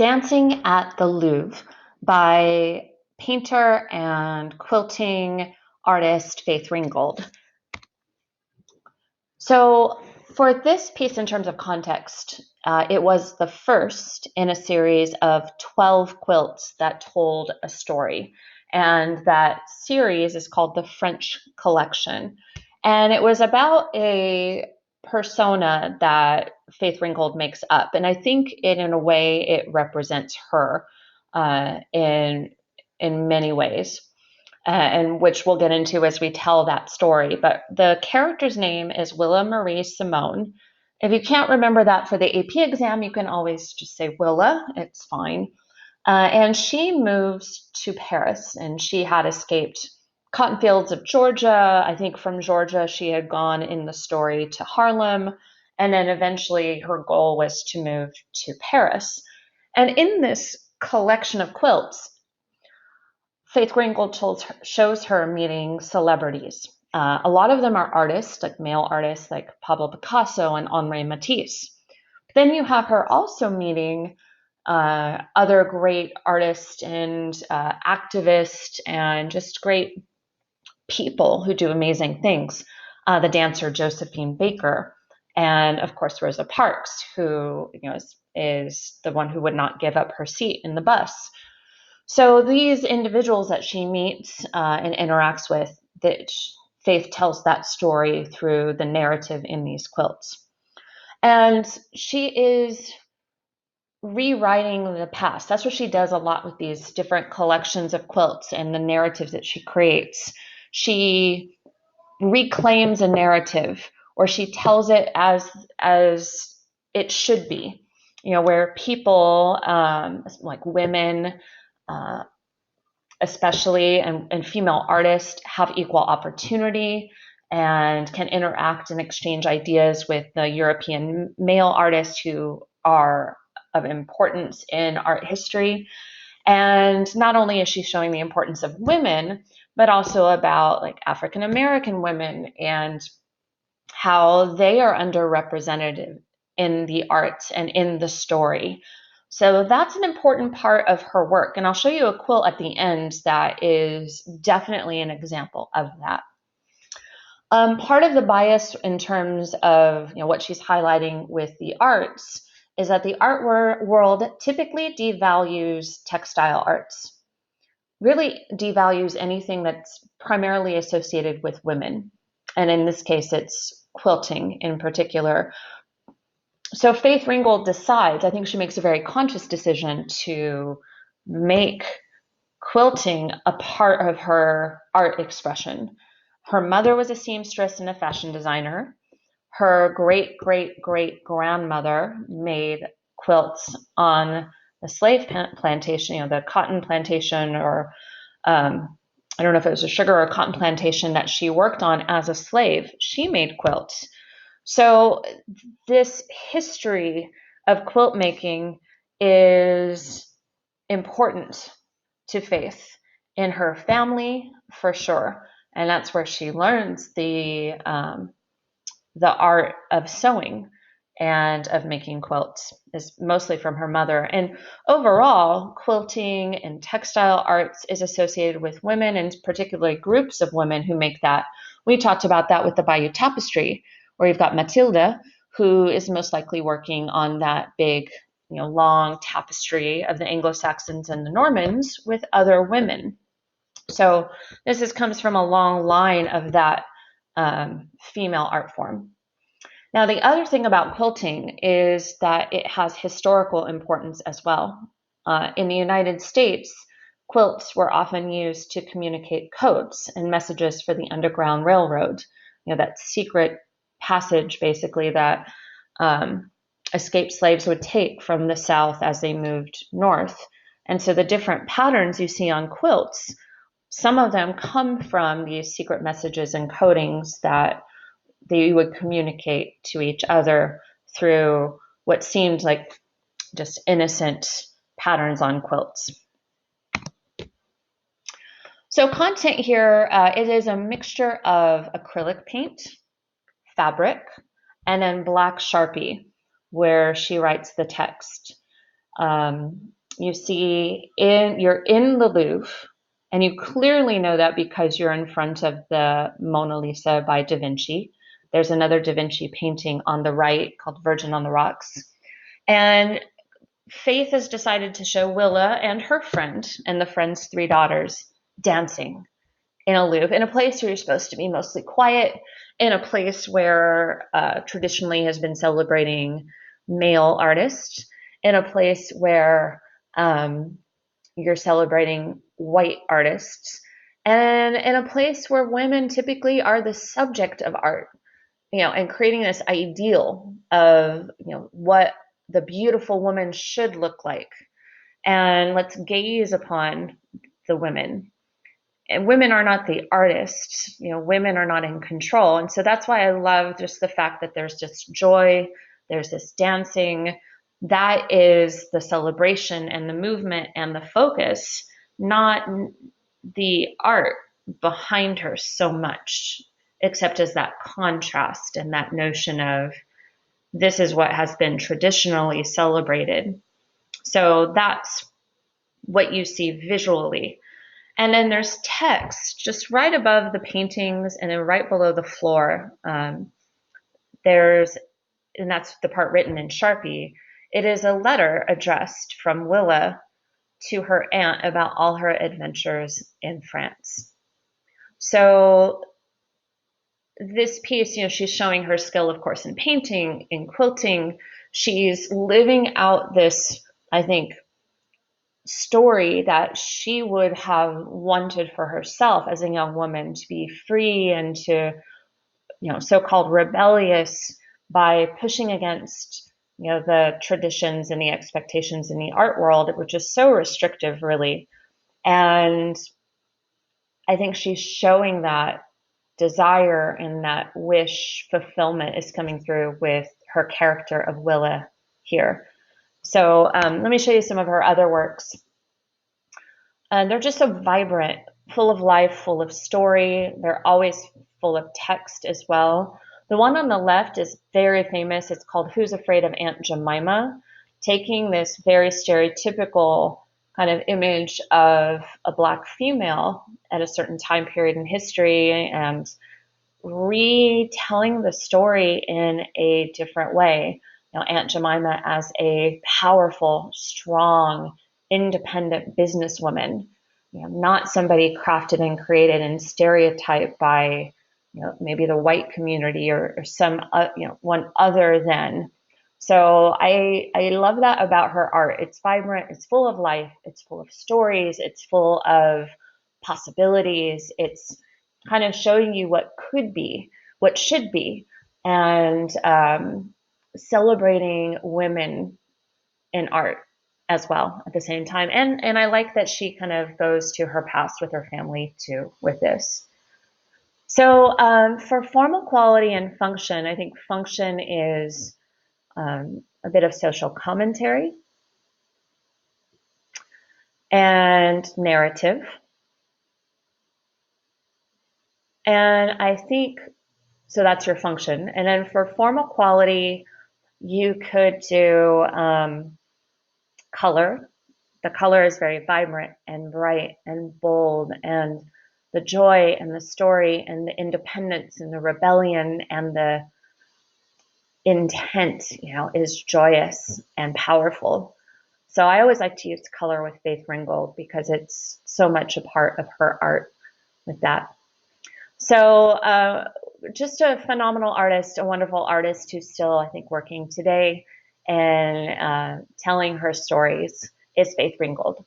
Dancing at the Louvre by painter and quilting artist Faith Ringgold. So, for this piece, in terms of context, it was the first in a series of 12 quilts that told a story. And that series is called the French Collection. And it was about a persona that Faith Ringgold makes up. And I think in a way it represents her in many ways, and which we'll get into as we tell that story. But the character's name is Willa Marie Simone. If you can't remember that for the AP exam, you can always just say Willa, it's fine. And she moves to Paris, and she had escaped cotton fields of Georgia. I think from Georgia, she had gone in the story to Harlem, and then eventually her goal was to move to Paris. And in this collection of quilts, Faith Ringgold shows her meeting celebrities. A lot of them are artists, like male artists like Pablo Picasso and Henri Matisse. Then you have her also meeting other great artists and activists and just great people who do amazing things. The dancer Josephine Baker, and of course Rosa Parks, who is the one who would not give up her seat in the bus. So these individuals that she meets and interacts with, that Faith tells that story through the narrative in these quilts. And she is rewriting the past. That's what she does a lot with these different collections of quilts and the narratives that she creates. She reclaims a narrative, or she tells it as it should be, where people, like women, especially, and female artists have equal opportunity and can interact and exchange ideas with the European male artists who are of importance in art history. And not only is she showing the importance of women, but also about like African American women and how they are underrepresented in the arts and in the story. So that's an important part of her work. And I'll show you a quilt at the end that is definitely an example of that. Part of the bias in terms of what she's highlighting with the arts is that the art world typically devalues textile arts, really devalues anything that's primarily associated with women. And in this case, it's quilting in particular. So Faith Ringgold decides, I think she makes a very conscious decision to make quilting a part of her art expression. Her mother was a seamstress and a fashion designer. Her great great great grandmother made quilts on the slave plantation, the cotton plantation, or I don't know if it was a sugar or cotton plantation that she worked on as a slave. She made quilts. So this history of quilt making is important to Faith in her family, for sure. And that's where she learns the art of sewing and of making quilts, is mostly from her mother. And overall, quilting and textile arts is associated with women, and particularly groups of women who make that. We talked about that with the Bayeux Tapestry, where you've got Matilda, who is most likely working on that big, long tapestry of the Anglo-Saxons and the Normans with other women. So this comes from a long line of that female art form. Now, the other thing about quilting is that it has historical importance as well. In the United States, quilts were often used to communicate codes and messages for the Underground Railroad, that secret passage basically that escaped slaves would take from the South as they moved north. And so the different patterns you see on quilts, some of them come from these secret messages and codings that they would communicate to each other through what seemed like just innocent patterns on quilts. So content here, it is a mixture of acrylic paint, fabric, and then black Sharpie, where she writes the text. You're in the Louvre, and you clearly know that because you're in front of the Mona Lisa by Da Vinci. There's another Da Vinci painting on the right called Virgin on the Rocks. And Faith has decided to show Willa and her friend and the friend's three daughters dancing in a Louvre, in a place where you're supposed to be mostly quiet, in a place where traditionally has been celebrating male artists, in a place where you're celebrating white artists, and in a place where women typically are the subject of art, and creating this ideal of, what the beautiful woman should look like. And let's gaze upon the women. And women are not the artists, women are not in control. And so that's why I love just the fact that there's just joy, there's this dancing. That is the celebration and the movement and the focus, not the art behind her so much, except as that contrast and that notion of this is what has been traditionally celebrated. So that's what you see visually. And then there's text just right above the paintings and then right below the floor. And that's the part written in Sharpie. It is a letter addressed from Willa to her aunt about all her adventures in France. So this piece, she's showing her skill, of course, in painting, in quilting. She's living out this, I think, story that she would have wanted for herself as a young woman, to be free and to, so-called rebellious by pushing against, the traditions and the expectations in the art world, which is so restrictive, really. And I think she's showing that desire and that wish fulfillment is coming through with her character of Willa here. So let me show you some of her other works. They're just so vibrant, full of life, full of story. They're always full of text as well. The one on the left is very famous. It's called Who's Afraid of Aunt Jemima, taking this very stereotypical kind of image of a Black female at a certain time period in history and retelling the story in a different way. Aunt Jemima as a powerful, strong, independent businesswoman, not somebody crafted and created and stereotyped by, maybe the white community or some, one other than. So I love that about her art. It's vibrant, it's full of life, it's full of stories, it's full of possibilities. It's kind of showing you what could be, what should be, and celebrating women in art as well at the same time. And I like that she kind of goes to her past with her family too with this. So for formal quality and function, I think function is a bit of social commentary and narrative. And I think, so that's your function. And then for formal quality, you could do color. The color is very vibrant and bright and bold, and the joy and the story and the independence and the rebellion and the intent, is joyous and powerful. So I always like to use color with Faith Ringgold because it's so much a part of her art with that. So just a phenomenal artist, a wonderful artist who's still, I think, working today and telling her stories is Faith Ringgold.